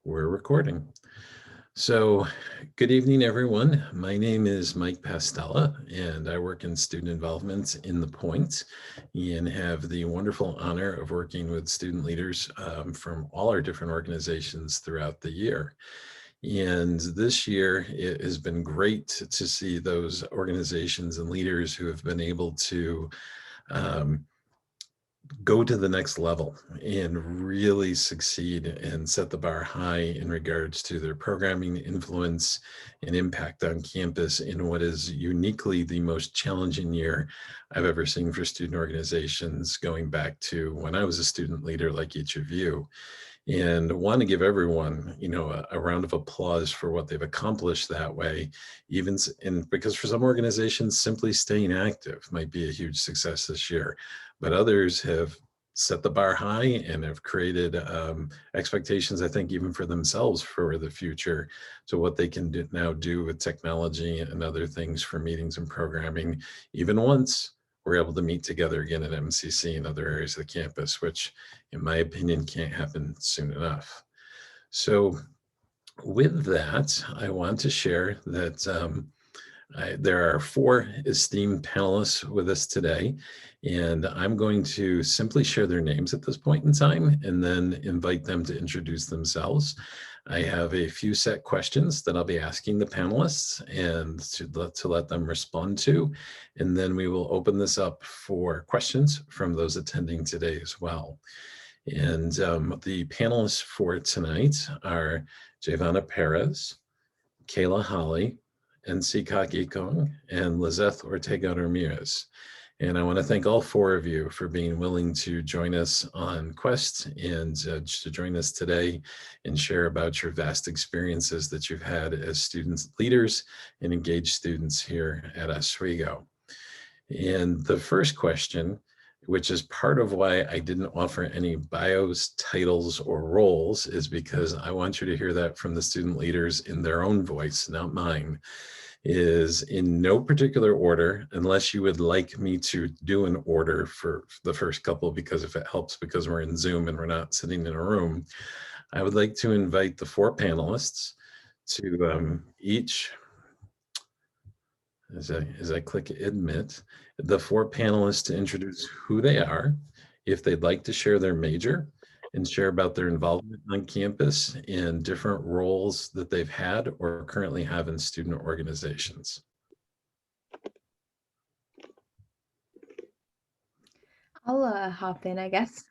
We're recording. So, good evening, everyone. My name is Mike Paestella, and I work in student involvement in The Point and have the wonderful honor of working with student leaders from all our different organizations throughout the year. And this year, it has been great to see those organizations and leaders who have been able to go to the next level and really succeed and set the bar high in regards to their programming influence and impact on campus in what is uniquely the most challenging year I've ever seen for student organizations, going back to when I was a student leader like each of you. And want to give everyone, a round of applause for what they've accomplished that way. Because for some organizations, simply staying active might be a huge success this year, but others have set the bar high and have created expectations, I think, even for themselves for the future, to what they can now do with technology and other things for meetings and programming, even once we're able to meet together again at MCC and other areas of the campus, which in my opinion can't happen soon enough. So with that, I want to share that there are 4 esteemed panelists with us today, and I'm going to simply share their names at this point in time and then invite them to introduce themselves. I have a few set questions that I'll be asking the panelists and to let them respond to, and then we will open this up for questions from those attending today as well. And the panelists for tonight are Jayvana Perez, Kayla Holly, Nsikak Ekong, and Lizeth Ortega Ramirez. And I want to thank all 4 of you for being willing to join us on Quest and to join us today and share about your vast experiences that you've had as students, leaders, and engaged students here at Oswego. And the first question, which is part of why I didn't offer any bios, titles, or roles, is because I want you to hear that from the student leaders in their own voice, not mine, is in no particular order, unless you would like me to do an order for the first couple, because if it helps, because we're in Zoom and we're not sitting in a room, I would like to invite the 4 panelists to each, as I click admit, the 4 panelists to introduce who they are, if they'd like to share their major, and share about their involvement on campus and different roles that they've had or currently have in student organizations. I'll hop in, I guess.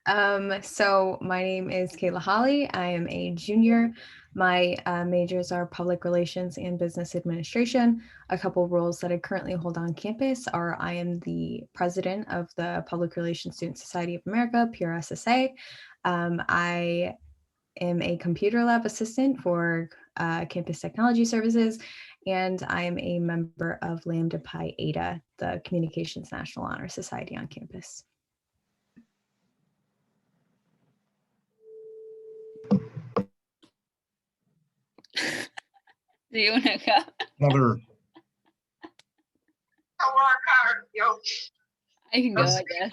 So my name is Kayla Holly. I am a junior. My majors are public relations and business administration. A couple roles that I currently hold on campus are I am the president of the Public Relations Student Society of America, PRSSA. I am a computer lab assistant for campus technology services, and I am a member of Lambda Pi Eta, the Communications National Honor Society on campus. Do you want to go? Mother. I can go, I guess.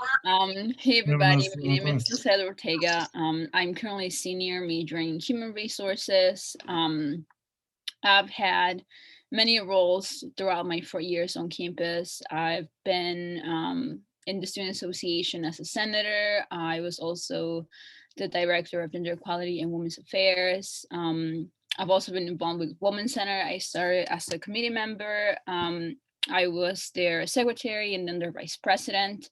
Hey everybody, my name is Lizeth Ortega. I'm currently a senior majoring in human resources. I've had many roles throughout my 4 years on campus. I've been in the student association as a senator. I was also the director of gender equality and women's affairs. I've also been involved with Women's Center. I started as a committee member. I was their secretary and then their vice president.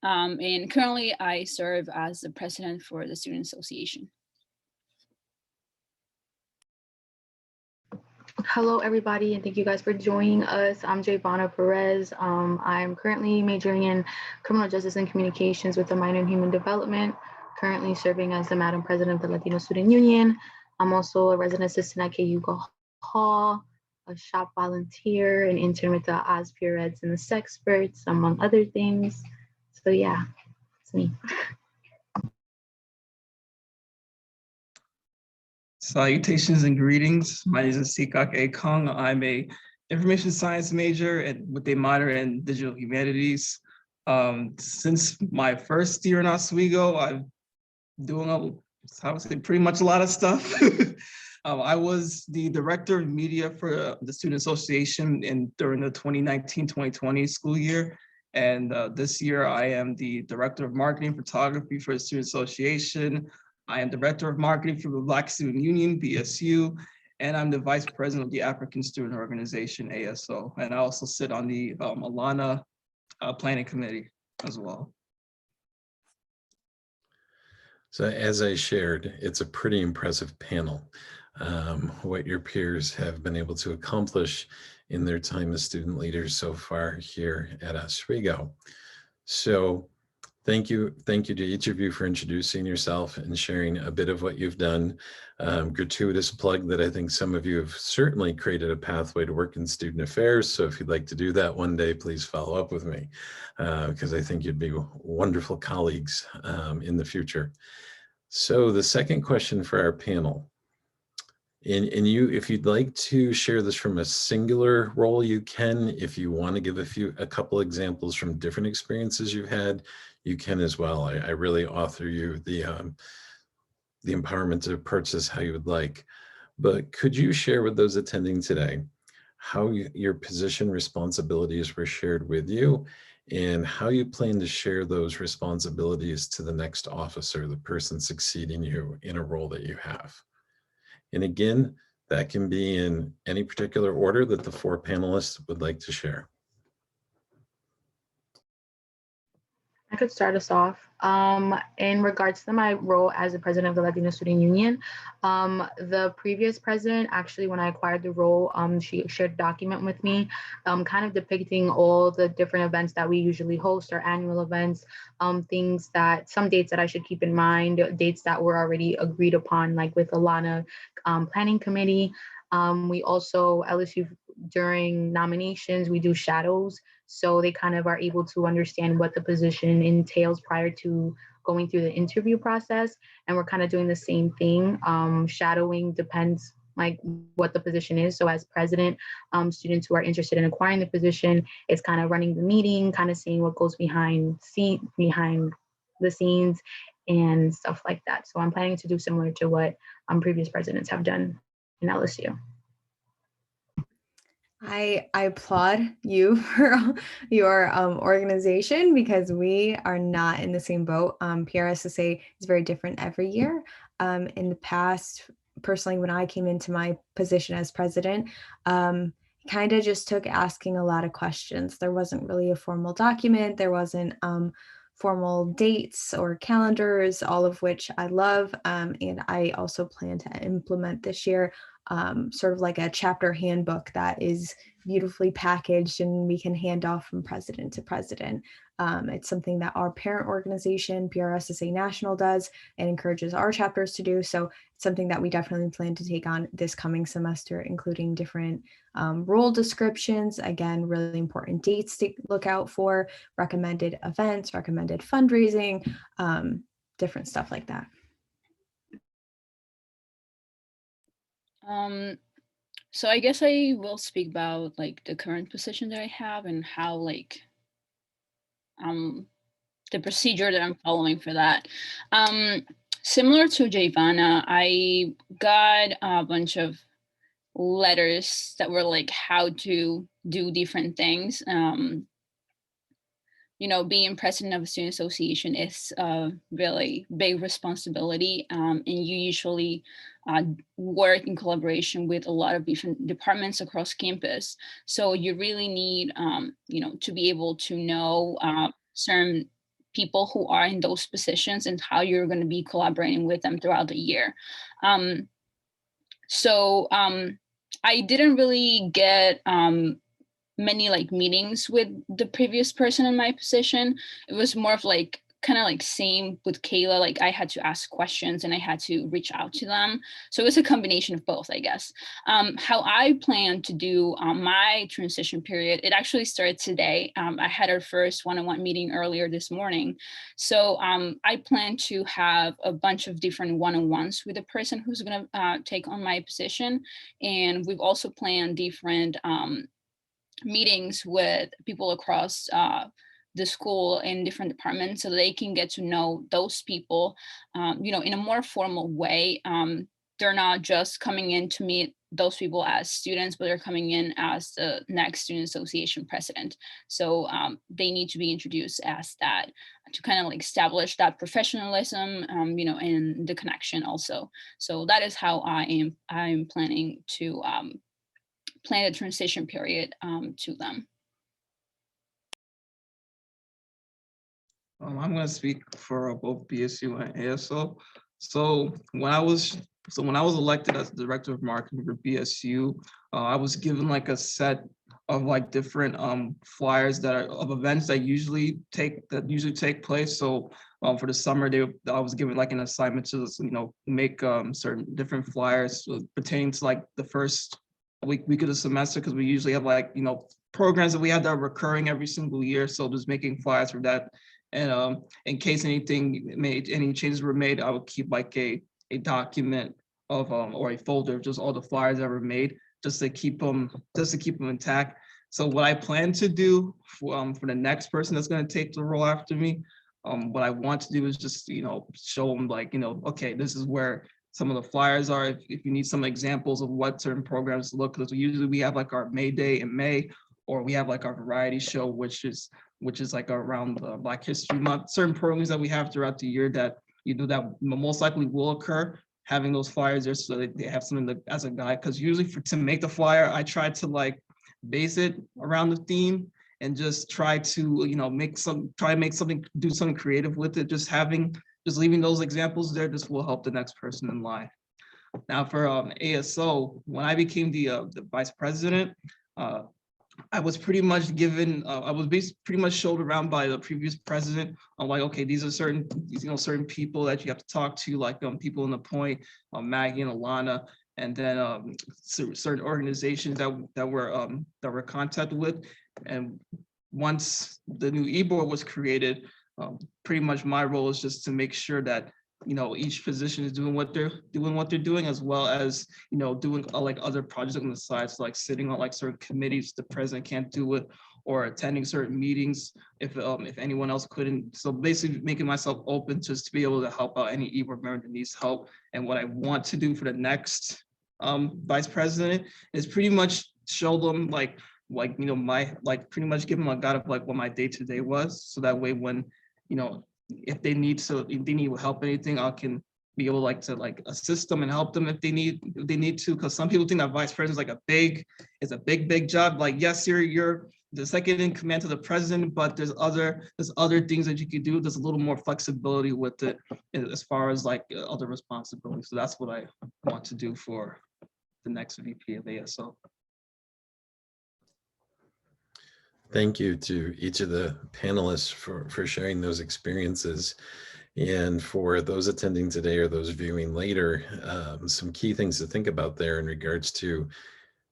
And currently I serve as the president for the Student Association. Hello, everybody, and thank you guys for joining us. I'm Jayvana Perez. I'm currently majoring in criminal justice and communications with a minor in human development, currently serving as the Madam President of the Latino Student Union. I'm also a resident assistant at KU Hall, a shop volunteer, and intern with the Asst, Perez, and the Sexperts, among other things. So yeah, it's me. Salutations and greetings. My name is Nsikak Ekong. I'm a information science major with a minor in digital humanities. Since my first year in Oswego, I'm doing I would say pretty much a lot of stuff. I was the director of media for the Student Association during the 2019-2020 school year. And this year I am the director of marketing photography for the Student Association. I am director of marketing for the Black Student Union, BSU, and I'm the vice president of the African Student Organization, ASO. And I also sit on the Alana planning committee as well. So as I shared, it's a pretty impressive panel. What your peers have been able to accomplish in their time as student leaders so far here at Oswego. So thank you to each of you for introducing yourself and sharing a bit of what you've done. Gratuitous plug that I think some of you have certainly created a pathway to work in student affairs. So if you'd like to do that one day, please follow up with me because I think you'd be wonderful colleagues in the future. So the second question for our panel, and you, if you'd like to share this from a singular role, you can. If you want to give a couple examples from different experiences you've had, you can as well. I really offer you the empowerment to approach this how you would like. But could you share with those attending today how your position responsibilities were shared with you and how you plan to share those responsibilities to the next officer, the person succeeding you in a role that you have? And again, that can be in any particular order that the four panelists would like to share. I could start us off. In regards to my role as the president of the Latino Student Union, the previous president, actually, when I acquired the role, she shared a document with me, kind of depicting all the different events that we usually host, our annual events, things that, some dates that I should keep in mind, dates that were already agreed upon, like with Alana planning committee. We also, LSU, during nominations, we do shadows. So they kind of are able to understand what the position entails prior to going through the interview process. And we're kind of doing the same thing. Shadowing depends like what the position is. So as president, students who are interested in acquiring the position, it's kind of running the meeting, kind of seeing what goes behind the scenes and stuff like that. So I'm planning to do similar to what previous presidents have done in LSU. I applaud you for your organization because we are not in the same boat. PRSSA is very different every year. In the past, personally, when I came into my position as president, kind of just took asking a lot of questions. There wasn't really a formal document. There wasn't formal dates or calendars, all of which I love. And I also plan to implement this year sort of like a chapter handbook that is beautifully packaged and we can hand off from president to president. It's something that our parent organization, PRSSA National, does and encourages our chapters to do. So it's something that we definitely plan to take on this coming semester, including different role descriptions. Again, really important dates to look out for, recommended events, recommended fundraising, different stuff like that. So I guess I will speak about like the current position that I have and how like the procedure that I'm following for that. Similar to Jayvana, I got a bunch of letters that were like how to do different things. You know, being president of a student association is a really big responsibility, and you usually work in collaboration with a lot of different departments across campus. So you really need, you know, to be able to know certain people who are in those positions and how you're going to be collaborating with them throughout the year. So I didn't really get many like meetings with the previous person in my position. It was more of like kind of like same with Kayla, like I had to ask questions and I had to reach out to them. So it was a combination of both, I guess. How I plan to do my transition period, it actually started today. I had our first one-on-one meeting earlier this morning. So I plan to have a bunch of different one-on-ones with the person who's gonna take on my position. And we've also planned different meetings with people across the school in different departments so they can get to know those people, in a more formal way. They're not just coming in to meet those people as students, but they're coming in as the next student association president. So they need to be introduced as that to kind of like establish that professionalism, and the connection also. So that is how I'm planning to plan the transition period to them. I'm going to speak for both BSU and ASO. So when I was elected as the director of marketing for BSU, I was given like a set of like different flyers of events that usually take place. So for the summer, I was given like an assignment to make certain different flyers pertaining to like the first week of the semester, because we usually have like programs that we have that are recurring every single year. So just making flyers for that. And in case any changes were made, I would keep like a document of or a folder of just all the flyers that were made, just to keep them intact. So what I plan to do for the next person that's going to take the role after me, what I want to do is just show them like okay, this is where some of the flyers are. If you need some examples of what certain programs look, because usually we have like our May Day in May, or we have like our variety show, which is like around Black History Month. Certain programs that we have throughout the year that that most likely will occur, having those flyers there so that they have something as a guide. Because usually to make the flyer, I try to like base it around the theme and just try to do something creative with it. Just leaving those examples there just will help the next person in line. Now for ASO, when I became the vice president, I was pretty much given, pretty much showed around by the previous president. I'm like, okay, these are certain people that you have to talk to, like people in the point, Maggie and Alana, and then certain organizations that were contacted with. And once the new e-board was created, pretty much my role is just to make sure that each position is doing what they're doing, as well as doing like other projects on the side, so like sitting on like certain committees the president can't do it, or attending certain meetings if anyone else couldn't. So basically making myself open just to be able to help out any e-board member that needs help. And what I want to do for the next vice president is pretty much show them pretty much give them a guide of like what my day-to-day was, so that way when if they need help anything, I can be able to assist them and help them if they need to. Because some people think that vice president is like a big job. Like, yes, you're the second in command to the president, but there's other things that you could do. There's a little more flexibility with it as far as like other responsibilities. So that's what I want to do for the next VP of ASO. Thank you to each of the panelists for sharing those experiences. And for those attending today or those viewing later, some key things to think about there in regards to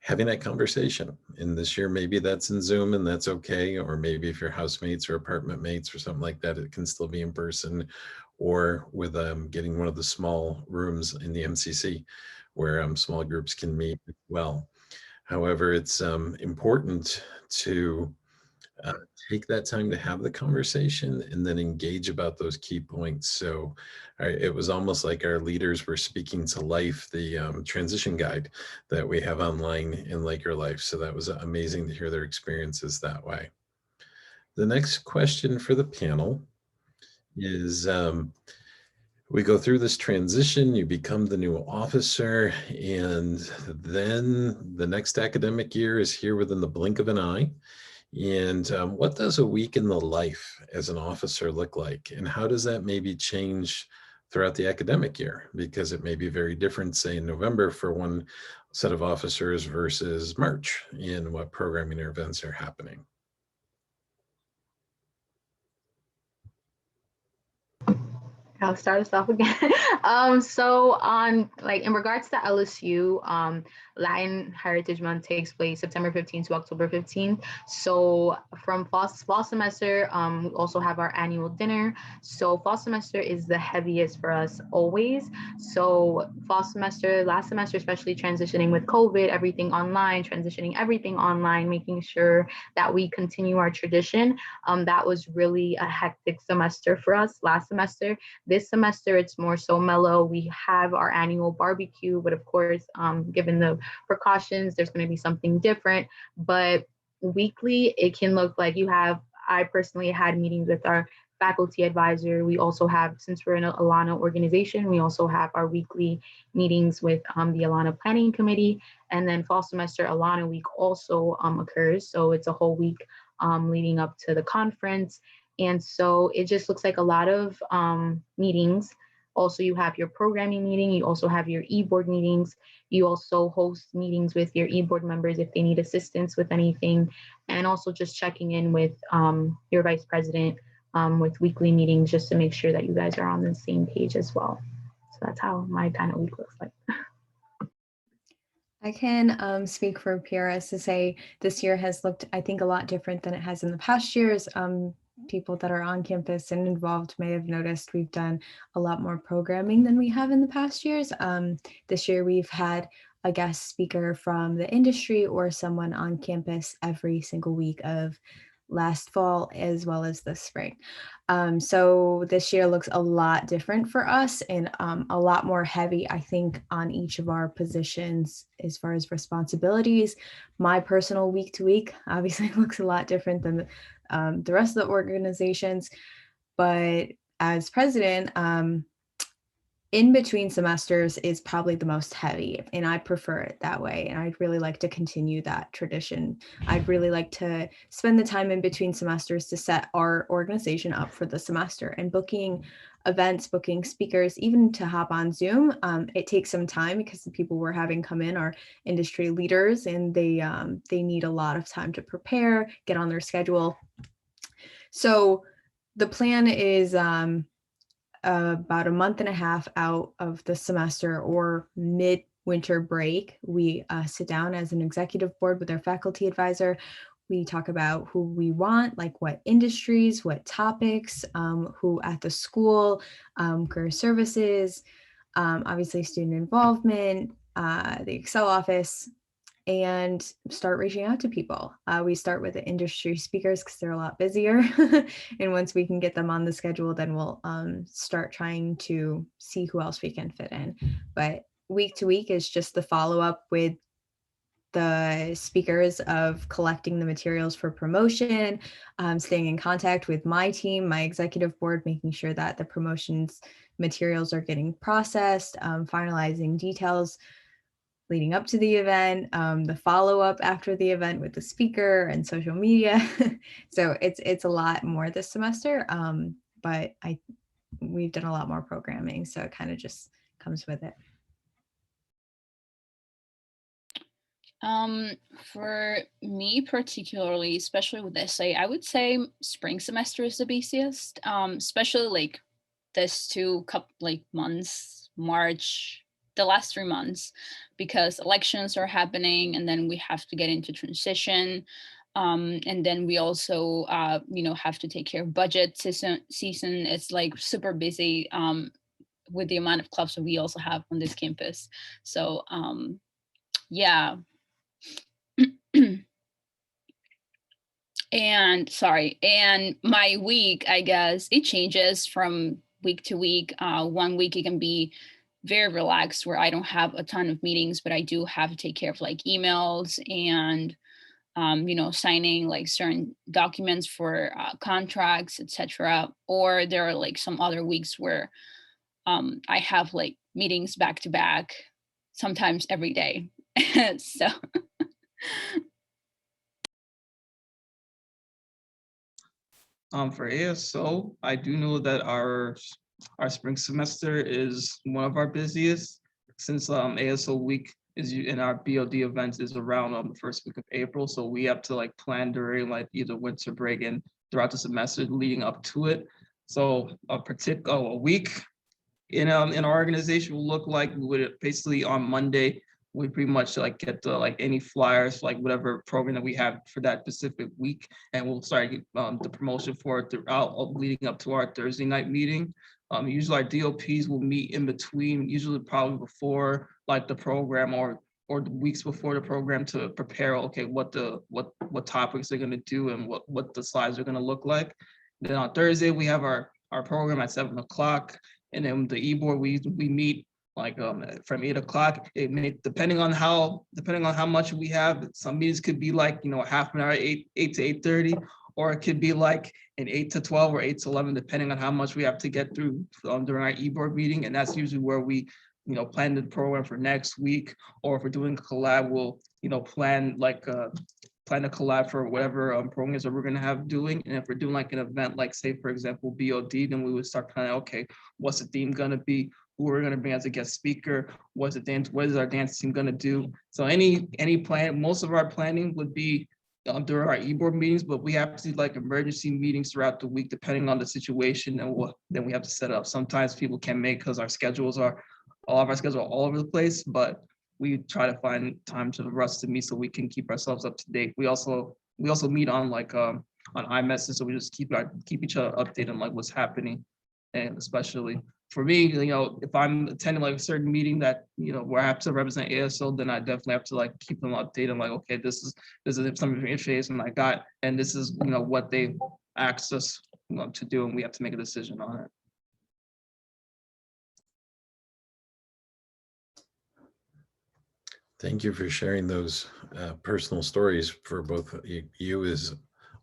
having that conversation. And this year, maybe that's in Zoom and that's okay. Or maybe if you're housemates or apartment mates or something like that, it can still be in person, or with getting one of the small rooms in the MCC where small groups can meet well. However, it's important to take that time to have the conversation and then engage about those key points. So it was almost like our leaders were speaking to life, the transition guide that we have online in Like Your Life. So that was amazing to hear their experiences that way. The next question for the panel is, we go through this transition, you become the new officer, and then the next academic year is here within the blink of an eye. And what does a week in the life as an officer look like? And how does that maybe change throughout the academic year? Because it may be very different, say in November for one set of officers versus March in what programming or events are happening. I'll start us off again. So on in regards to LSU, Latin Heritage Month takes place September 15th to October 15th. So from fall semester, we also have our annual dinner. So fall semester is the heaviest for us always. So fall semester, last semester, especially transitioning with COVID, everything online, transitioning everything online, making sure that we continue our tradition. That was really a hectic semester for us last semester. This semester, it's more so mellow. We have our annual barbecue, but of course, given the precautions, there's going to be something different. But weekly, it can look like I personally had meetings with our faculty advisor. We also have, since we're in an Alana organization, we also have our weekly meetings with the Alana Planning Committee. And then fall semester Alana Week also occurs. So it's a whole week leading up to the conference. And so it just looks like a lot of meetings. Also, you have your programming meeting. You also have your e-board meetings. You also host meetings with your e-board members if they need assistance with anything. And also just checking in with your vice president with weekly meetings just to make sure that you guys are on the same page as well. So that's how my kind of week looks like. I can speak for PRSSA. This year has looked, I think, a lot different than it has in the past years. People that are on campus and involved may have noticed we've done a lot more programming than we have in the past years. This year we've had a guest speaker from the industry or someone on campus every single week of last fall as well as this spring. So this year looks a lot different for us and a lot more heavy, I think, on each of our positions as far as responsibilities. My personal week to week obviously looks a lot different than the rest of the organizations, but as president, in between semesters is probably the most heavy, and I prefer it that way. And I'd really like to continue that tradition. I'd really like to spend the time in between semesters to set our organization up for the semester and booking events, booking speakers, even to hop on Zoom. It takes some time because the people we're having come in are industry leaders, and they need a lot of time to prepare, get on their schedule. So the plan is about a month and a half out of the semester or mid-winter break, we sit down as an executive board with our faculty advisor. We talk about who we want, like what industries, what topics, who at the school, career services, obviously student involvement, the Excel office, and start reaching out to people. We start with the industry speakers because they're a lot busier. And once we can get them on the schedule, then we'll start trying to see who else we can fit in. But week to week is just the follow-up with the speakers of collecting the materials for promotion, staying in contact with my team, my executive board, making sure that the promotions materials are getting processed, finalizing details leading up to the event, the follow-up after the event with the speaker and social media. So it's a lot more this semester, but we've done a lot more programming, so it kind of just comes with it. For me particularly, especially with essay, I would say spring semester is the busiest, especially like this months, March, the last 3 months, because elections are happening and then we have to get into transition. And then we also, have to take care of budget season. It's like super busy with the amount of clubs that we also have on this campus. So yeah. And my week, I guess it changes from week to week. 1 week it can be very relaxed where I don't have a ton of meetings, but I do have to take care of like emails and signing like certain documents for contracts, etc. Or there are like some other weeks where I have like meetings back to back, sometimes every day. So for ASO, I do know that our spring semester is one of our busiest, since ASO week is in our BOD events is around the first week of April. So we have to like plan during like either winter break and throughout the semester leading up to it. So a week in our organization will look like we would basically on Monday, we pretty much like get the any flyers, like whatever program that we have for that specific week, and we'll start the promotion for it throughout leading up to our Thursday night meeting. Usually our DOPs will meet in between, usually probably before like the program or the weeks before the program to prepare, okay, what topics they're gonna do and what the slides are gonna look like. Then on Thursday, we have our program at 7 o'clock. And then the e-board, we meet like from 8 o'clock. It may, depending on how much we have, some meetings could be like, half an hour, 8 to 8:30, or it could be like an 8 to 12 or 8 to 11, depending on how much we have to get through during our e-board meeting. And that's usually where we, plan the program for next week, or if we're doing a collab, we'll, plan a collab for whatever programs that we're going to have doing. And if we're doing like an event, like say, for example, BOD, then we would start planning, okay, what's the theme going to be? Who we're going to bring as a guest speaker? What is our dance team going to do? So any plan, most of our planning would be during our e-board meetings, but we have to do like emergency meetings throughout the week, depending on the situation and what then we have to set up. Sometimes people can't make because all of our schedules are all over the place, but we try to find time for us to meet so we can keep ourselves up to date. We also meet on like on iMessage, so we just keep each other updated on like what's happening. And especially for me, if I'm attending like a certain meeting that where I have to represent ASO, then I definitely have to like keep them updated. I'm like, okay, this is some information I got, and this is what they asked us to do, and we have to make a decision on it. Thank you for sharing those personal stories for both you as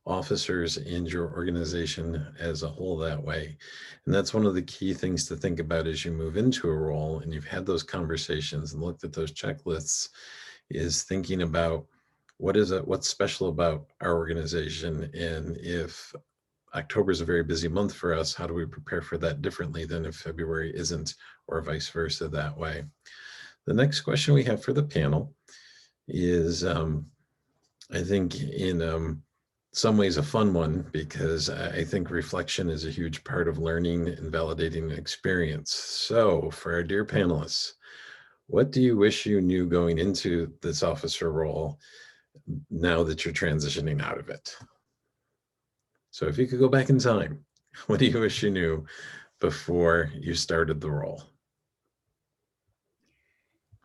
officers and your organization as a whole that way. And that's one of the key things to think about as you move into a role and you've had those conversations and looked at those checklists, is thinking about what's special about our organization. And if October is a very busy month for us, how do we prepare for that differently than if February isn't, or vice versa that way? The next question we have for the panel is, I think in some ways a fun one, because I think reflection is a huge part of learning and validating an experience. So for our dear panelists, what do you wish you knew going into this officer role now that you're transitioning out of it? So if you could go back in time, what do you wish you knew before you started the role?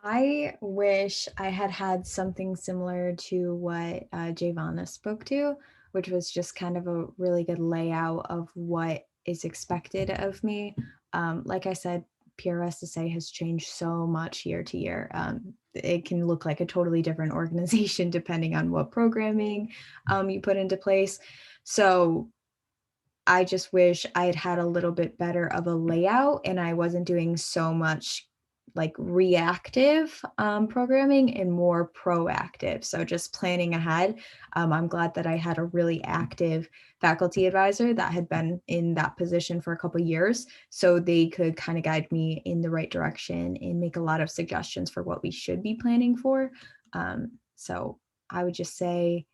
I wish I had something similar to what Jayvana spoke to, which was just kind of a really good layout of what is expected of me. Like I said, PRSSA has changed so much year to year. It can look like a totally different organization depending on what programming you put into place. So I just wish I had a little bit better of a layout and I wasn't doing so much like reactive programming and more proactive. So just planning ahead. I'm glad that I had a really active faculty advisor that had been in that position for a couple of years. So they could kind of guide me in the right direction and make a lot of suggestions for what we should be planning for. So I would just say,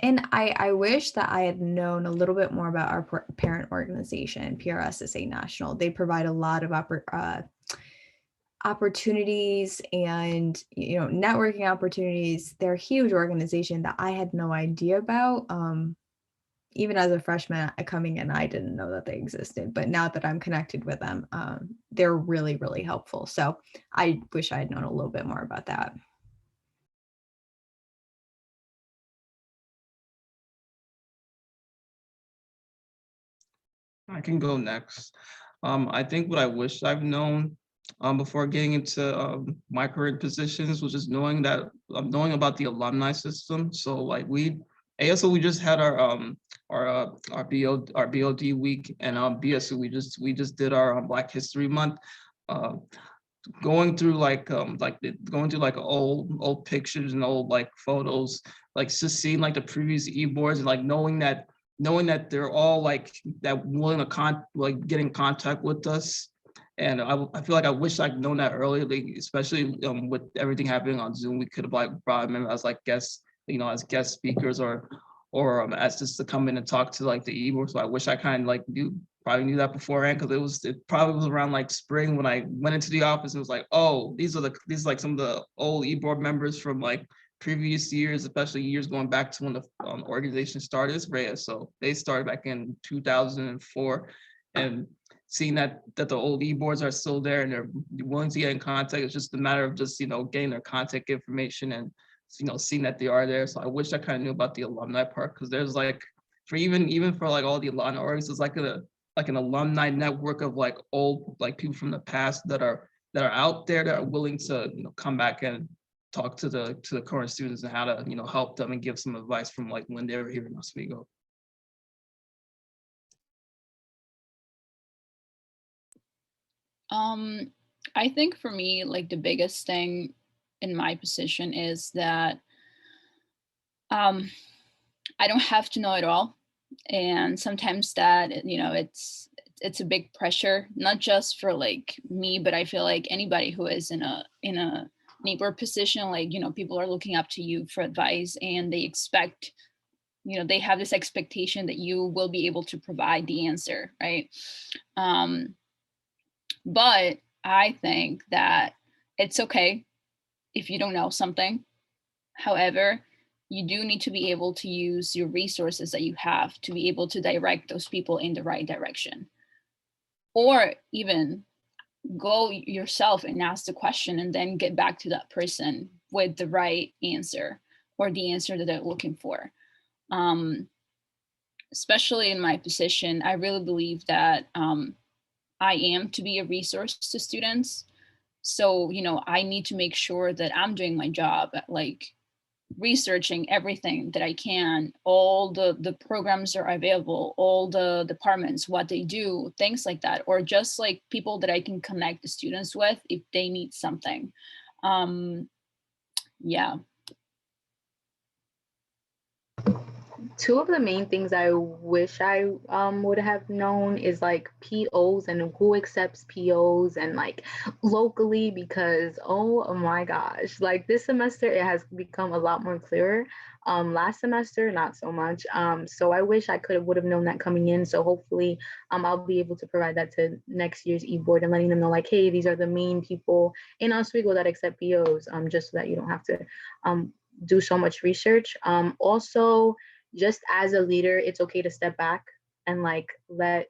and I wish that I had known a little bit more about our parent organization, PRSSA National. They provide a lot of opportunities and networking opportunities. They're a huge organization that I had no idea about. Even as a freshman coming in, I didn't know that they existed. But now that I'm connected with them, they're really, really helpful. So I wish I had known a little bit more about that. I can go next. I think what I wish I've known before getting into my current positions was just knowing about the alumni system. So like we just had our BOD week, and BSU we just did our Black History Month. Going through old pictures and old like photos, like just seeing like the previous e-boards and like knowing that they're all like that willing to get in contact with us. And I feel like I wish I'd known that earlier, like, especially with everything happening on Zoom. We could have like brought them as like guests, as guest speakers or or as just to come in and talk to like the e-board. So I wish I kind of like probably knew that beforehand, because it probably was around like spring when I went into the office. It was like, oh, these are like some of the old e-board members from like previous years, especially years going back to when the organization started. It's Reyes, so they started back in 2004, and seeing that the old e-boards are still there and they're willing to get in contact. It's just a matter of just, getting their contact information and, seeing that they are there. So I wish I kind of knew about the alumni part, because there's like, for even for like all the alumni orgs, it's like an alumni network of like old, like people from the past that are out there that are willing to, come back and talk to the current students and how to, help them and give some advice from like when they were here in Oswego. I think for me, like the biggest thing in my position is that I don't have to know it all. And sometimes that, it's a big pressure, not just for like me, but I feel like anybody who is in a neighbor position, like, people are looking up to you for advice, and they expect, they have this expectation that you will be able to provide the answer, right? But I think that it's okay if you don't know something. However, you do need to be able to use your resources that you have to be able to direct those people in the right direction. Or even go yourself and ask the question and then get back to that person with the right answer or the answer that they're looking for. Especially in my position, I really believe that I am to be a resource to students. So, I need to make sure that I'm doing my job at like researching everything that I can, all the programs are available, all the departments, what they do, things like that, or just like people that I can connect the students with if they need something. Yeah. Two of the main things I wish I would have known is like POs and who accepts POs and like locally, because oh my gosh, like this semester it has become a lot more clearer. Last semester not so much. So I wish I would have known that coming in. So hopefully I'll be able to provide that to next year's e-board and letting them know like, hey, these are the main people in Oswego that accept POs, just so that you don't have to do so much research. Also, just as a leader, it's okay to step back and like let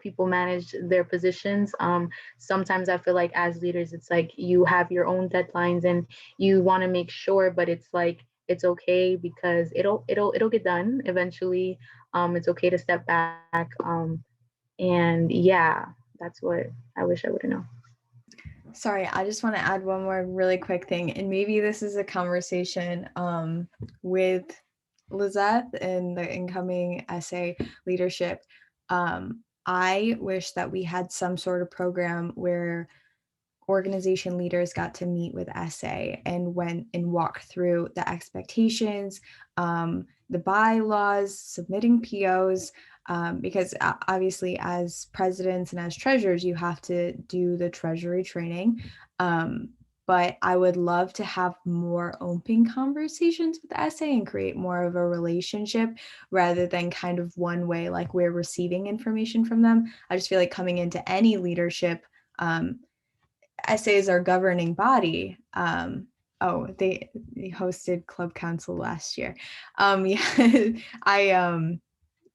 people manage their positions. Sometimes I feel like as leaders, it's like you have your own deadlines and you want to make sure, but it's like it's okay because it'll get done eventually. It's okay to step back. And yeah, that's what I wish I would have known. Sorry, I just want to add one more really quick thing, and maybe this is a conversation with Lizeth and the incoming SA leadership. I wish that we had some sort of program where organization leaders got to meet with SA and went and walk through the expectations, the bylaws, submitting POs, because obviously as presidents and as treasurers, you have to do the treasury training. But I would love to have more open conversations with SA and create more of a relationship rather than kind of one way, like we're receiving information from them. I just feel like coming into any leadership, SA is our governing body. They hosted club council last year.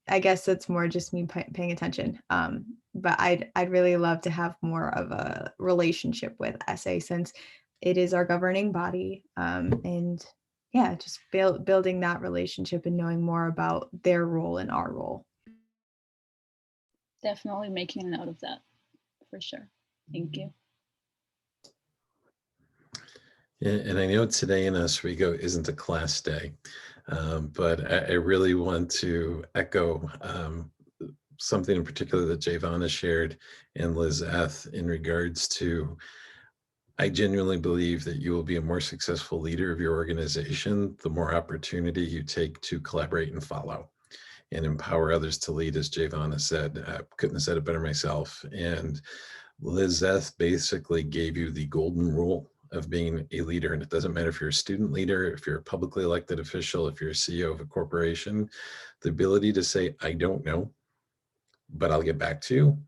I guess that's more just me paying attention. But I'd really love to have more of a relationship with SA since it is our governing body. And yeah, just building that relationship and knowing more about their role and our role. Definitely making a note of that, for sure. Thank you. Yeah, and I know today in Oswego isn't a class day, but I really want to echo something in particular that Jayvana shared and Lizeth in regards to, I genuinely believe that you will be a more successful leader of your organization the more opportunity you take to collaborate and follow and empower others to lead, as Jayvana said. I couldn't have said it better myself. And Lizeth basically gave you the golden rule of being a leader. And it doesn't matter if you're a student leader, if you're a publicly elected official, if you're a CEO of a corporation, the ability to say, I don't know, but I'll get back to you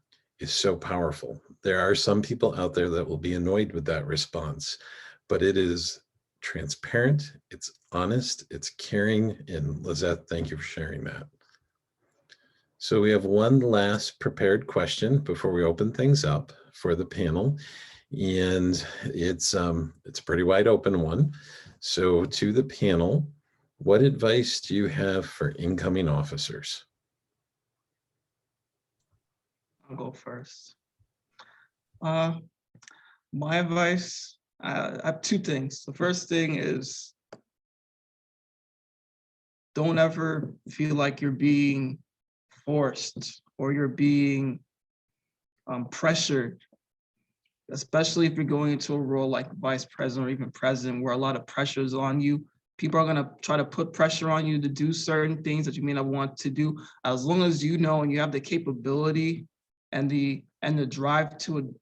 is so powerful. There are some people out there that will be annoyed with that response, but it is transparent, it's honest, it's caring. And Lizeth, thank you for sharing that. So we have one last prepared question before we open things up for the panel. And it's a pretty wide open one. So to the panel, what advice do you have for incoming officers? I'll go first. My advice, I have two things. The first thing is, don't ever feel like you're being forced or you're being pressured, especially if you're going into a role like vice president or even president, where a lot of pressure is on you. People are gonna try to put pressure on you to do certain things that you may not want to do. As long as you know and you have the capability and the drive to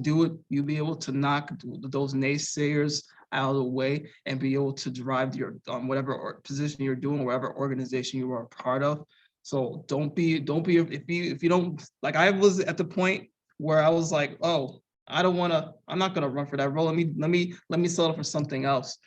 do it, you'll be able to knock those naysayers out of the way and be able to drive your whatever position you're doing, whatever organization you are a part of. So don't be if you don't, like, I was at the point where I was like, oh, I'm not gonna run for that role. Let me settle for something else.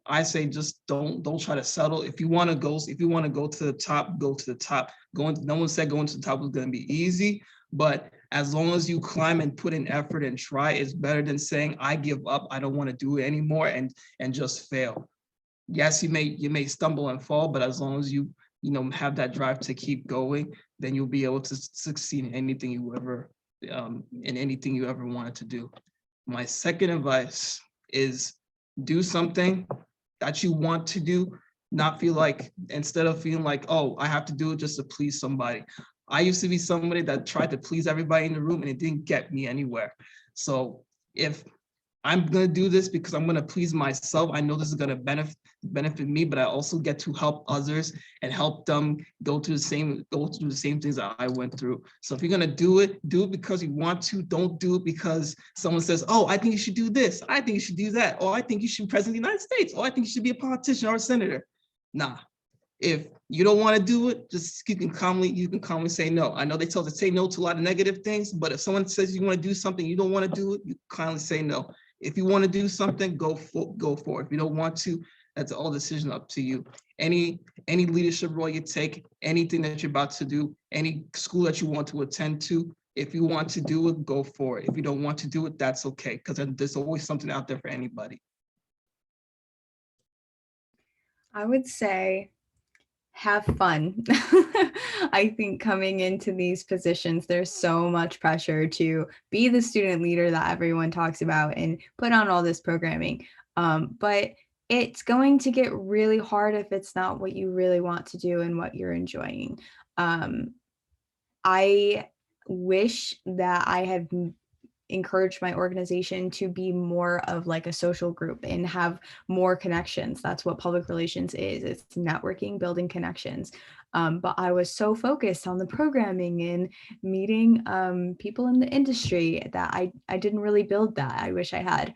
I say just don't try to settle. If you want to go to the top, go to the top. No one said going to the top was going to be easy, but as long as you climb and put in effort and try, it's better than saying I give up, I don't want to do it anymore, and just fail. Yes, you may stumble and fall, but as long as you have that drive to keep going, then you'll be able to succeed in anything you ever wanted to do. My second advice is do something that you want to do, not feel like, instead of feeling like, oh, I have to do it just to please somebody. I used to be somebody that tried to please everybody in the room and it didn't get me anywhere. So if I'm gonna do this because I'm gonna please myself, I know this is gonna benefit me, but I also get to help others and help them go through the same things that I went through. So if you're gonna do it because you want to. Don't do it because someone says, oh, I think you should do this, I think you should do that, or I think you should be president of the United States, or I think you should be a politician or a senator. Nah. If you don't want to do it, just you can calmly say no. I know they tell us to say no to a lot of negative things, but if someone says you want to do something, you don't want to do it, you kindly say no. If you want to do something, go for it. If you don't want to, that's all decision up to you. Any leadership role you take, anything that you're about to do, any school that you want to attend to, if you want to do it, go for it. If you don't want to do it, that's okay, because there's always something out there for anybody. I would say have fun. I think coming into these positions, there's so much pressure to be the student leader that everyone talks about and put on all this programming. But it's going to get really hard if it's not what you really want to do and what you're enjoying. I wish that I had encourage my organization to be more of like a social group and have more connections. That's what public relations is. It's networking, building connections. But I was so focused on the programming and meeting people in the industry that I didn't really build that. I wish I had.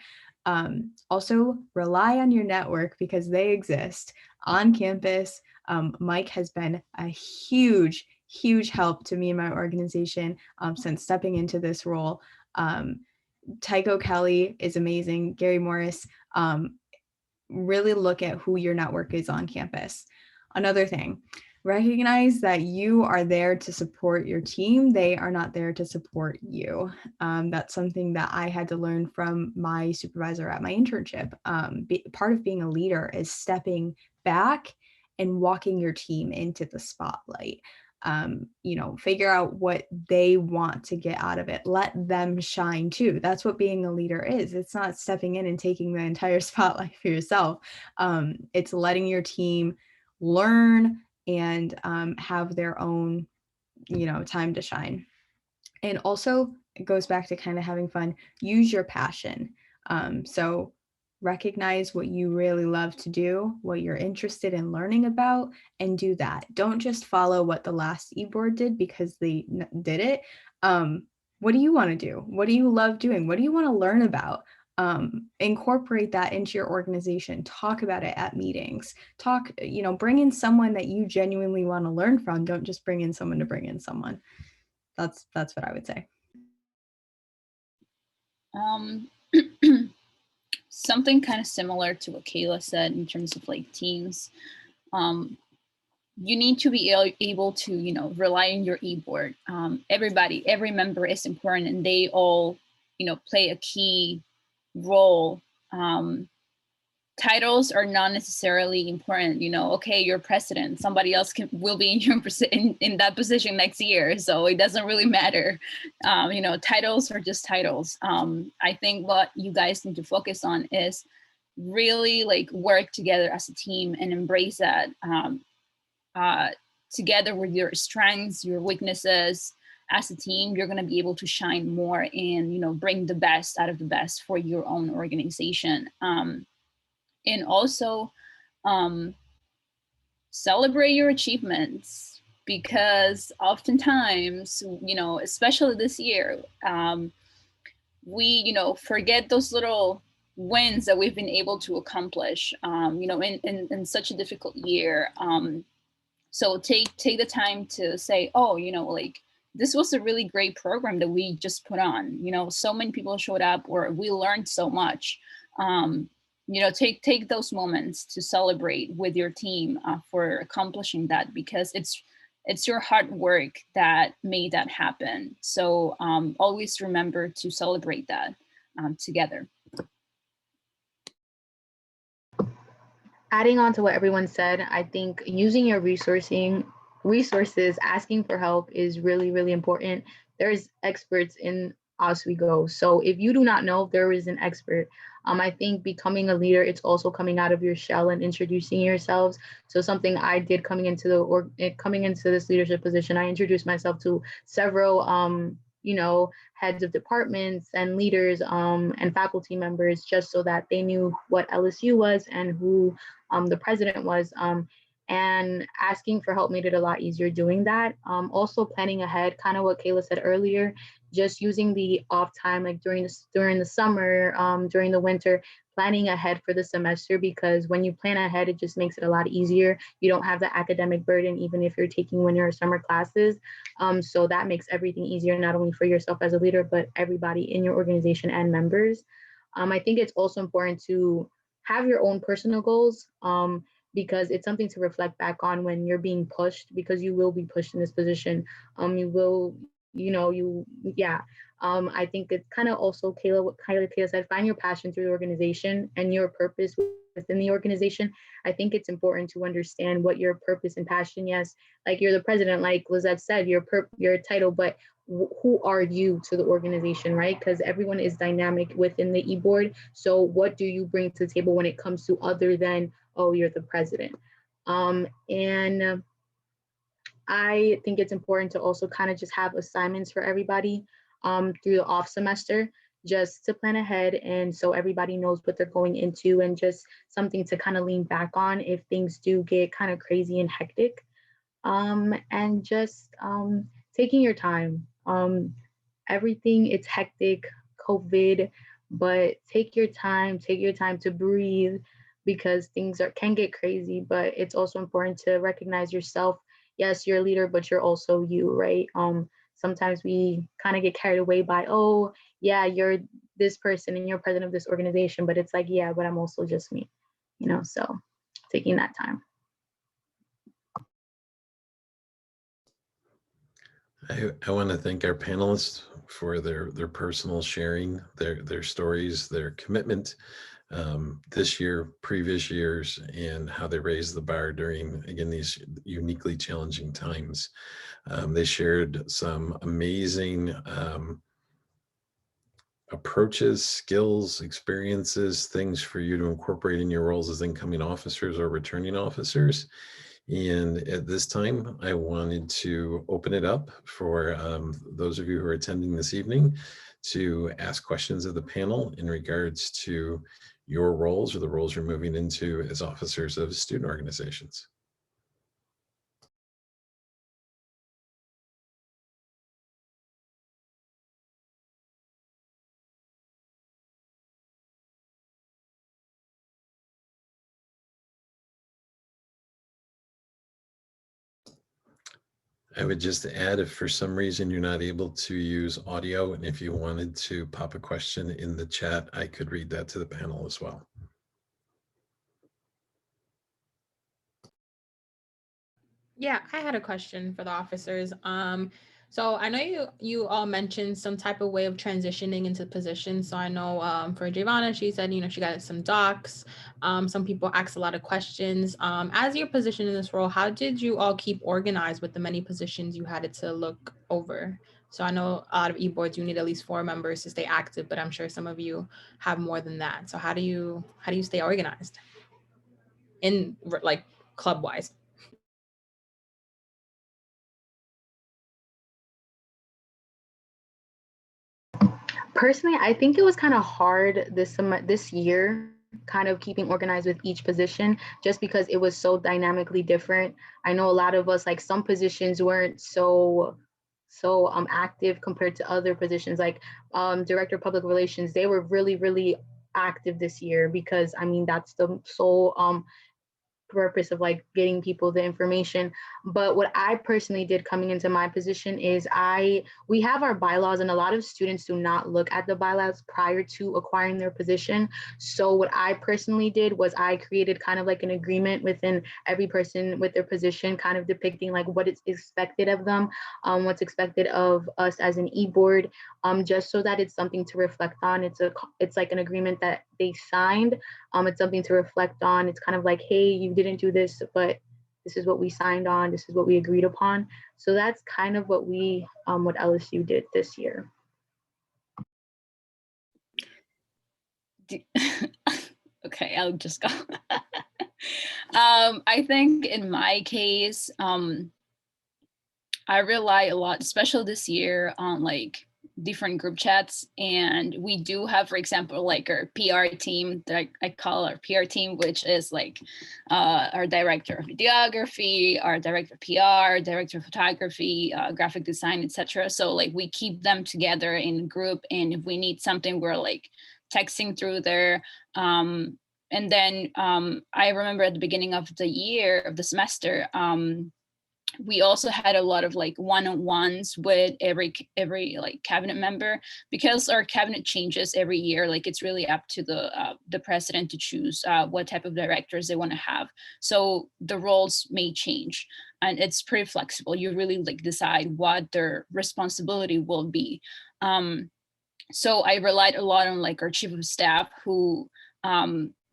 Also, rely on your network because they exist on campus. Mike has been a huge help to me and my organization since stepping into this role. Tycho Kelly is amazing. Gary Morris, really look at who your network is on campus. Another thing, recognize that you are there to support your team. They are not there to support you. That's something that I had to learn from my supervisor at my internship. Part of being a leader is stepping back and walking your team into the spotlight. Figure out what they want to get out of it. Let them shine too. That's what being a leader is. It's not stepping in and taking the entire spotlight for yourself. It's letting your team learn and have their own, time to shine. And also it goes back to kind of having fun. Use your passion. So recognize what you really love to do, what you're interested in learning about, and do that. Don't just follow what the last e-board did because they did it. What do you want to do? What do you love doing? What do you want to learn about? incorporate that into your organization, talk about it at meetings, bring in someone that you genuinely want to learn from. Don't just bring in someone to bring in someone. That's what I would say. Something kind of similar to what Kayla said in terms of like teams. You need to be able to, rely on your e-board. Every member is important, and they all, play a key role. Titles are not necessarily important. Okay, you're president, somebody else will be in your in that position next year, so it doesn't really matter. Titles are just titles. I think what you guys need to focus on is really like work together as a team and embrace that, together with your strengths, your weaknesses. As a team, you're going to be able to shine more and bring the best out of the best for your own organization. And also celebrate your achievements, because oftentimes, especially this year, we, forget those little wins that we've been able to accomplish, in such a difficult year. So take the time to say, oh, like, this was a really great program that we just put on. So many people showed up, or we learned so much. Take those moments to celebrate with your team for accomplishing that, because it's your hard work that made that happen. So always remember to celebrate that together. Adding on to what everyone said, I think using your resources, asking for help is really, really important. There's experts in Oswego. So if you do not know, there is an expert. I think becoming a leader, it's also coming out of your shell and introducing yourselves. So something I did coming into this leadership position, I introduced myself to several heads of departments and leaders and faculty members, just so that they knew what LSU was and who the president was. And asking for help made it a lot easier doing that. Also planning ahead, kind of what Kayla said earlier, just using the off time, like during the summer, during the winter, planning ahead for the semester, because when you plan ahead, it just makes it a lot easier. You don't have the academic burden, even if you're taking winter or summer classes. So that makes everything easier, not only for yourself as a leader, but everybody in your organization and members. I think it's also important to have your own personal goals, because it's something to reflect back on when you're being pushed, because you will be pushed in this position. I think it's kind of also what Kayla said, find your passion through the organization and your purpose within the organization. I think it's important to understand what your purpose and passion, yes, like you're the president, like Lizeth said, your title, but who are you to the organization, right? Because everyone is dynamic within the e-board. So what do you bring to the table when it comes to other than, oh, you're the president? And I think it's important to also kind of just have assignments for everybody through the off semester, just to plan ahead, and so everybody knows what they're going into, and just something to kind of lean back on if things do get kind of crazy and hectic. And just taking your time. Everything, it's hectic, COVID, but take your time to breathe, because things can get crazy, but it's also important to recognize yourself. Yes, you're a leader, but you're also you, right? Sometimes we kind of get carried away by, oh, yeah, you're this person and you're president of this organization, but it's like, yeah, but I'm also just me, so taking that time. I want to thank our panelists for their personal sharing, their stories, their commitment this year, previous years, and how they raised the bar during, again, these uniquely challenging times. They shared some amazing approaches, skills, experiences, things for you to incorporate in your roles as incoming officers or returning officers. And at this time, I wanted to open it up for those of you who are attending this evening to ask questions of the panel in regards to your roles or the roles you're moving into as officers of student organizations. I would just add, if for some reason you're not able to use audio, and if you wanted to pop a question in the chat, I could read that to the panel as well. Yeah, I had a question for the officers. So I know you all mentioned some type of way of transitioning into positions. So I know for Jayvana, she said, she got some docs. Some people asked a lot of questions. As your position in this role, how did you all keep organized with the many positions you had to look over? So I know a lot of e-boards, you need at least 4 members to stay active, but I'm sure some of you have more than that. So how do you stay organized in like club wise? Personally, I think it was kind of hard this year, kind of keeping organized with each position, just because it was so dynamically different. I know a lot of us, like some positions weren't so active compared to other positions, like Director of Public Relations. They were really active this year because I mean that's the sole purpose of like getting people the information. But what I personally did coming into my position is we have our bylaws, and a lot of students do not look at the bylaws prior to acquiring their position. So what I personally did was I created kind of like an agreement within every person with their position, kind of depicting like what is expected of them, what's expected of us as an e-board, just so that it's something to reflect on. It's like an agreement that they signed. It's something to reflect on. It's kind of like, hey, you didn't do this, but this is what we signed on. This is what we agreed upon. So that's kind of what what LSU did this year. Okay, I'll just go. I think in my case, I rely a lot, especially this year, on like different group chats. And we do have, for example, like our PR team that I call our PR team, which is like our director of videography, our director of PR, director of photography, graphic design, etc. So like we keep them together in a group, and if we need something, we're like texting through there. And then I remember at the beginning of the year, of the semester, we also had a lot of like one-on-ones with every like cabinet member, because our cabinet changes every year. Like it's really up to the president to choose what type of directors they want to have. So the roles may change, and it's pretty flexible. You really like decide what their responsibility will be. So I relied a lot on like our chief of staff, who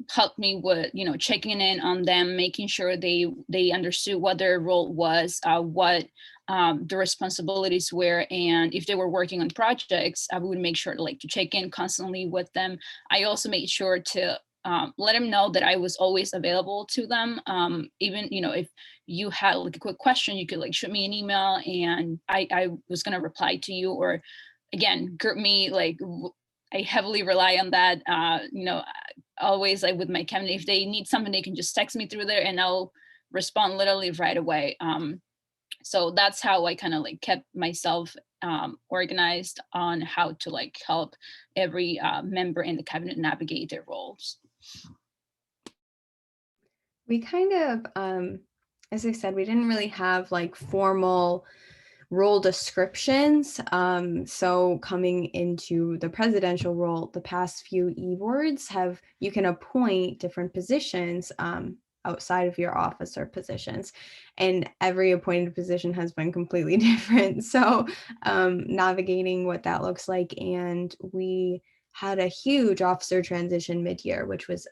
helped me with checking in on them, making sure they understood what their role was, what the responsibilities were, and if they were working on projects, I would make sure to check in constantly with them. I also made sure to let them know that I was always available to them. Even if you had like a quick question, you could shoot me an email, and I was gonna reply to you. Or again, group me, I heavily rely on that. Always with my cabinet, if they need something, they can just text me through there and I'll respond literally right away. So that's how I kind of kept myself organized on how to help every member in the cabinet navigate their roles. We kind of, as I said, we didn't really have formal role descriptions. So coming into the presidential role, the past few e-boards you can appoint different positions outside of your officer positions, and every appointed position has been completely different. So navigating what that looks like, and we had a huge officer transition mid-year, which was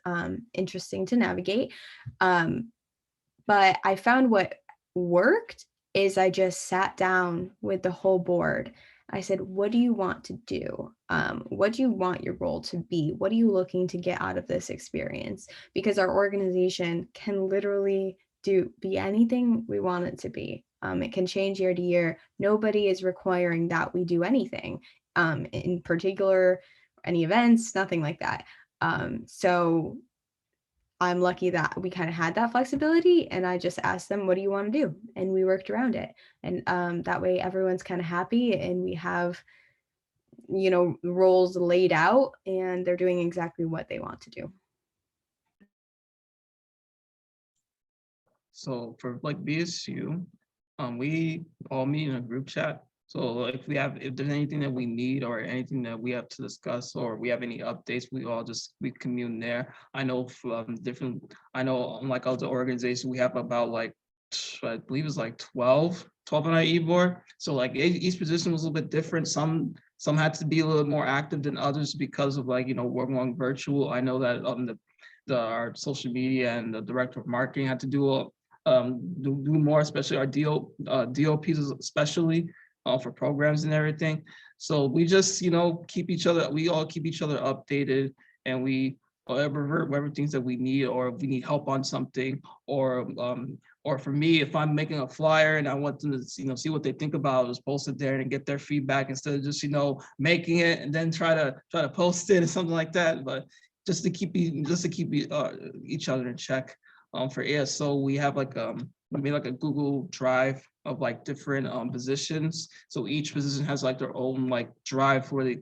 interesting to navigate. But I found what worked is I just sat down with the whole board. I said, what do you want to do? What do you want your role to be? What are you looking to get out of this experience? Because our organization can literally be anything we want it to be. It can change year to year. Nobody is requiring that we do anything in particular, any events, nothing like that. So I'm lucky that we kind of had that flexibility, and I just asked them, what do you want to do? And we worked around it. And that way everyone's kind of happy, and we have, roles laid out, and they're doing exactly what they want to do. So for BSU, We all meet in a group chat. So if there's anything that we need or anything that we have to discuss or we have any updates, we commune there. I know from unlike other organizations, we have about like, I believe it's like 12 on our e-board. So like each position was a little bit different. Some had to be a little more active than others because of like, we're going virtual. I know that our social media and the director of marketing had to do more, especially our DOPs, especially for programs and everything. So we just, we all keep each other updated, and whatever things that we need, or if we need help on something, or for me, if I'm making a flyer and I want them to, see what they think about it, just post it there and get their feedback instead of just, making it and then try to post it or something like that. But just to keep each other in check. For ASO, we have we made like a Google Drive of like different positions. So each position has like their own like drive where they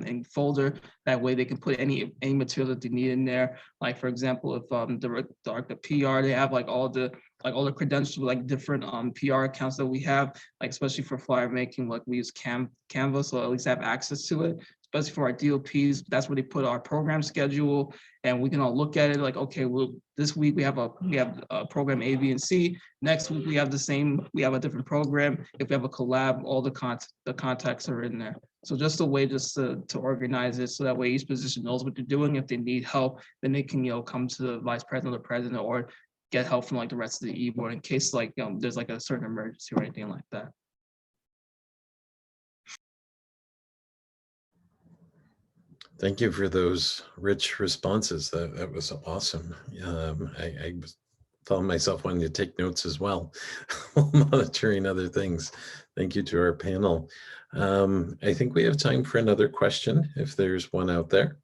in folder. That way they can put any material that they need in there. Like for example, if the PR, they have like all the credentials, like different PR accounts that we have, like especially for flyer making, like we use Canva, so at least have access to it. Especially for our DOPs, that's where they put our program schedule, and we can all look at it like, okay, well, this week we have a program A, B, and C. Next week we have a different program. If we have a collab, all the contacts are in there. So just a way to organize it, so that way each position knows what they're doing. If they need help, then they can come to the vice president or president, or get help from like the rest of the e-board in case like there's like a certain emergency or anything like that. Thank you for those rich responses. That was awesome. I found myself wanting to take notes as well, monitoring other things. Thank you to our panel. I think we have time for another question, if there's one out there.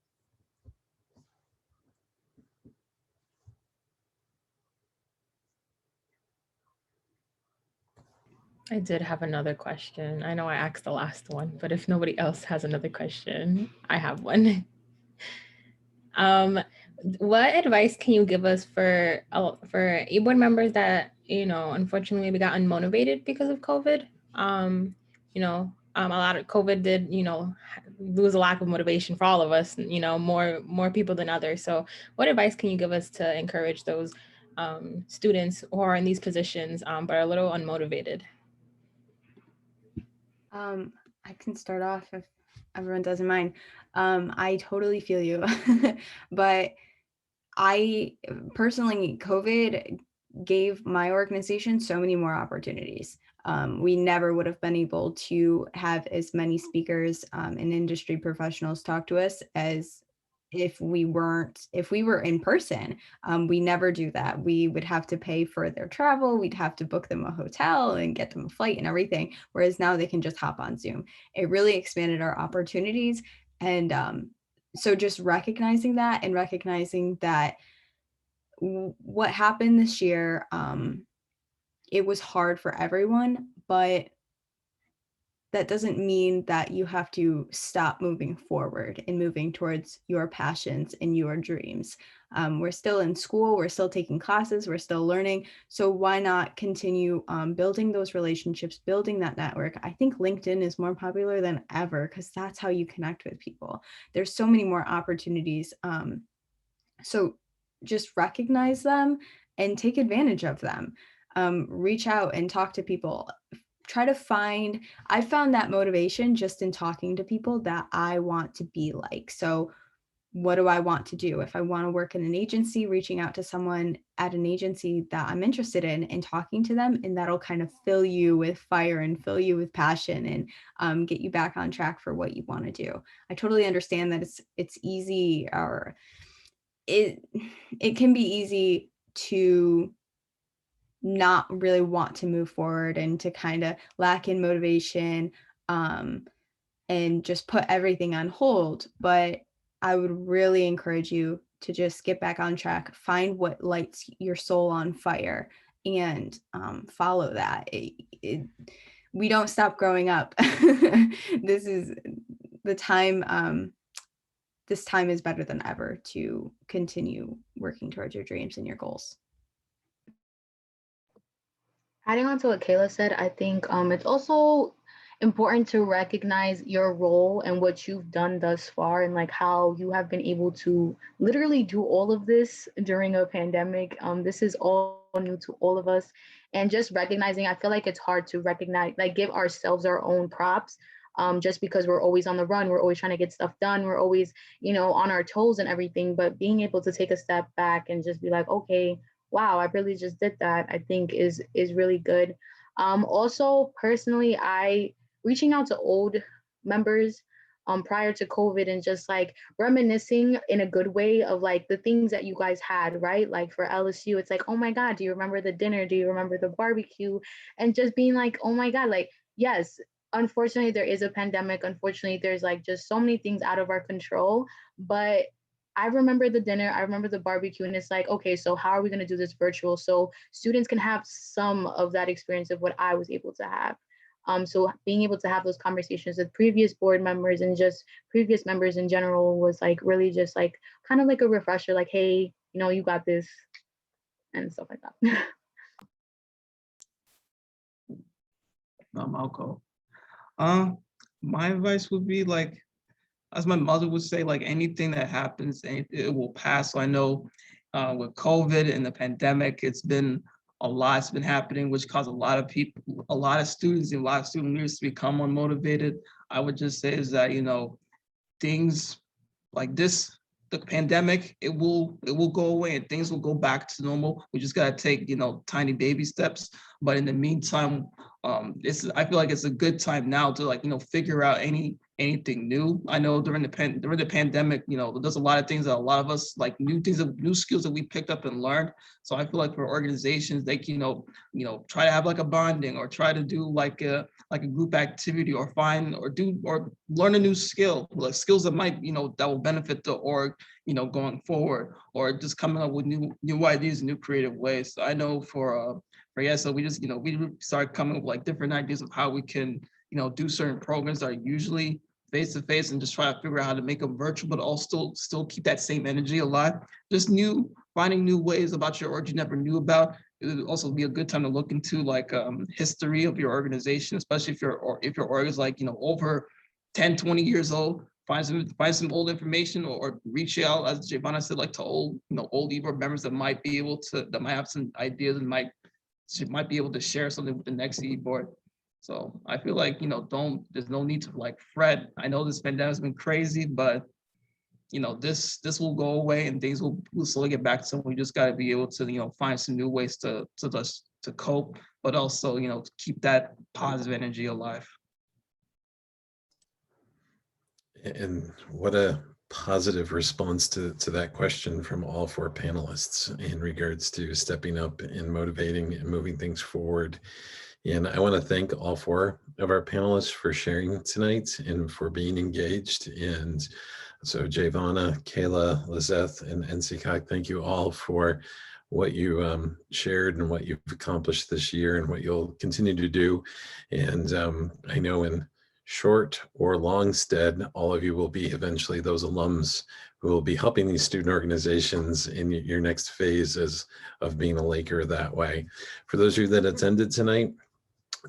I did have another question. I know I asked the last one, but if nobody else has another question, I have one. What advice can you give us for e-board members that, unfortunately we got unmotivated because of COVID? A lot of COVID did, lose a lack of motivation for all of us, more people than others. So what advice can you give us to encourage those students who are in these positions but are a little unmotivated? I can start off if everyone doesn't mind. I totally feel you, but I personally, COVID gave my organization so many more opportunities. We never would have been able to have as many speakers and industry professionals talk to us as if we were in person. We never do that. We would have to pay for their travel. We'd have to book them a hotel and get them a flight and everything. Whereas now they can just hop on Zoom. It really expanded our opportunities. And so just recognizing that, and recognizing that what happened this year, it was hard for everyone, but that doesn't mean that you have to stop moving forward and moving towards your passions and your dreams. We're still in school, we're still taking classes, we're still learning. So why not continue building those relationships, building that network? I think LinkedIn is more popular than ever because that's how you connect with people. There's so many more opportunities. So just recognize them and take advantage of them. Reach out and talk to people. I found that motivation just in talking to people that I want to be like. So what do I want to do? If I want to work in an agency, reaching out to someone at an agency that I'm interested in and talking to them, and that'll kind of fill you with fire and fill you with passion and get you back on track for what you want to do. I totally understand that it's easy, or it can be easy to not really want to move forward and to kind of lack in motivation and just put everything on hold. But I would really encourage you to just get back on track, find what lights your soul on fire, and follow that. We don't stop growing up. This is the time. This time is better than ever to continue working towards your dreams and your goals. Adding on to what Kayla said, I think it's also important to recognize your role and what you've done thus far, and like how you have been able to literally do all of this during a pandemic. This is all new to all of us. And just recognizing, I feel like it's hard to recognize, like give ourselves our own props. Just because we're always on the run, we're always trying to get stuff done, we're always, on our toes and everything. But being able to take a step back and just be like, okay, wow, I really just did that, I think is really good. Also, personally, I reaching out to old members prior to COVID and just like reminiscing in a good way of like the things that you guys had, right? Like for LSU, it's like, oh my God, do you remember the dinner? Do you remember the barbecue? And just being like, oh my God, like, yes, unfortunately, there is a pandemic. Unfortunately, there's like just so many things out of our control. But I remember the dinner, I remember the barbecue, and it's like, okay, so how are we going to do this virtual so students can have some of that experience of what I was able to have? So being able to have those conversations with previous board members and just previous members in general was like really just like kind of like a refresher, like, hey, you got this and stuff like that. I'll go. My advice would be like, as my mother would say, like anything that happens, it will pass. So I know with COVID and the pandemic, it's been a lot's been happening, which caused a lot of people, a lot of students, and a lot of student leaders to become unmotivated. I would just say is that, things like this, the pandemic, it will go away and things will go back to normal. We just gotta take, tiny baby steps. But in the meantime, I feel like it's a good time now to like, figure out anything new. I know during the pandemic, there's a lot of things that a lot of us like new skills that we picked up and learned. So I feel like for organizations, they can, try to have like a bonding or try to do like a group activity or learn a new skill, like skills that might, that will benefit the org, going forward, or just coming up with new ideas, new creative ways. So I know for PRSSA, we just, we started coming up with like different ideas of how we can, do certain programs that are usually face-to-face and just try to figure out how to make them virtual, but also still keep that same energy alive. Just finding new ways about your org you never knew about. It would also be a good time to look into like history of your organization, especially if your org is like, over 10, 20 years old. Find some old information or reach out, as Jayvana said, like to old board members that might have some ideas and might be able to share something with the next board. So I feel like, there's no need to like fret. I know this pandemic has been crazy, but this will go away and things will slowly get back to something. We just got to be able to, find some new ways to cope, but also, keep that positive energy alive. And what a positive response to that question from all four panelists in regards to stepping up and motivating and moving things forward. And I want to thank all four of our panelists for sharing tonight and for being engaged. And so Jayvana, Kayla, Lizeth, and Nsikak, thank you all for what you shared and what you've accomplished this year and what you'll continue to do. And I know in short or long stead, all of you will be eventually those alums who will be helping these student organizations in your next phase of being a Laker that way. For those of you that attended tonight,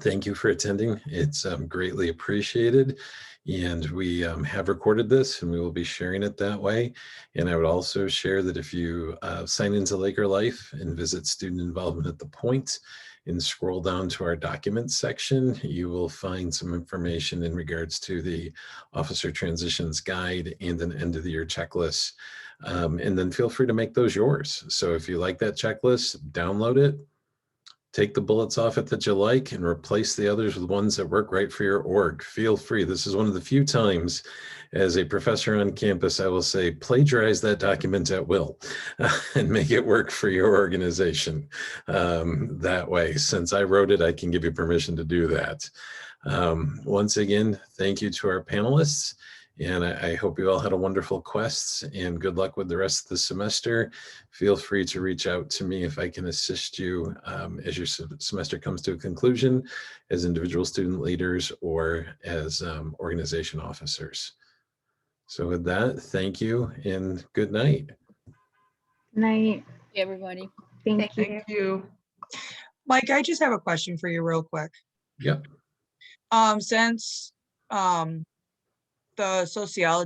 thank you for attending. It's greatly appreciated. And we have recorded this and we will be sharing it that way. And I would also share that if you sign into Laker Life and visit Student Involvement at the Point and scroll down to our documents section, you will find some information in regards to the Officer Transitions Guide and an end of the year checklist. And then feel free to make those yours. So if you like that checklist, download it. Take the bullets off it that you like and replace the others with ones that work right for your org. Feel free. This is one of the few times as a professor on campus, I will say, plagiarize that document at will and make it work for your organization. That way, since I wrote it, I can give you permission to do that. Once again, thank you to our panelists. And I hope you all had a wonderful quest and good luck with the rest of the semester. Feel free to reach out to me if I can assist you as your semester comes to a conclusion as individual student leaders or as organization officers. So with that, thank you and good night. Night. Everybody. Thank you. Thank you. Mike, I just have a question for you real quick. Yep. Since the sociology